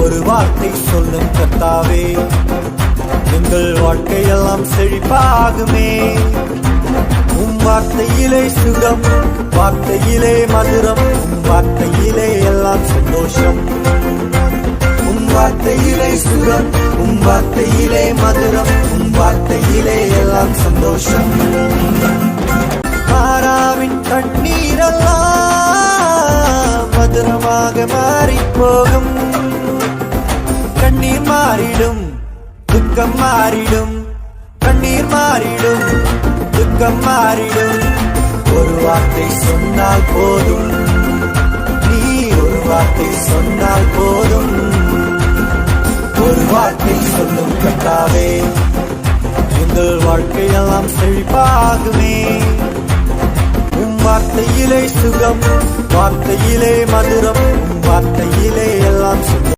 ஒரு வார்த்தை சொல்லும் கர்த்தாவே, எங்கள் வாழ்க்கையெல்லாம் செழிப்பாகுமே. வார்த்தையிலே சுகம், வார்த்தையிலே மதுரம், வார்த்தையிலே எல்லாம் சந்தோஷம். வார்த்தையிலே சுகம், வார்த்தையிலே மதுரம், வார்த்தையிலே எல்லாம் சந்தோஷம். மாறாவின் கண்ணீரெல்லாம் மதுரமாக மாறி போகும். கண்ணீர் மாறிடும், துக்கம் மாறிடும். கண்ணீர் மாறிடும், துக்கம் மாறிடும். ஒரு வார்த்தை சொன்னால் போதும், நீ ஒரு வார்த்தை சொன்னால் போதும். ஒரு வார்த்தை சொல்லும் கர்த்தாவே, எங்கள் வாழ்க்கையெல்லாம் செழிப்பாகுமே. வார்த்தையிலே சுகம், வார்த்தையிலே மதுரம், வார்த்தையிலே எல்லாம்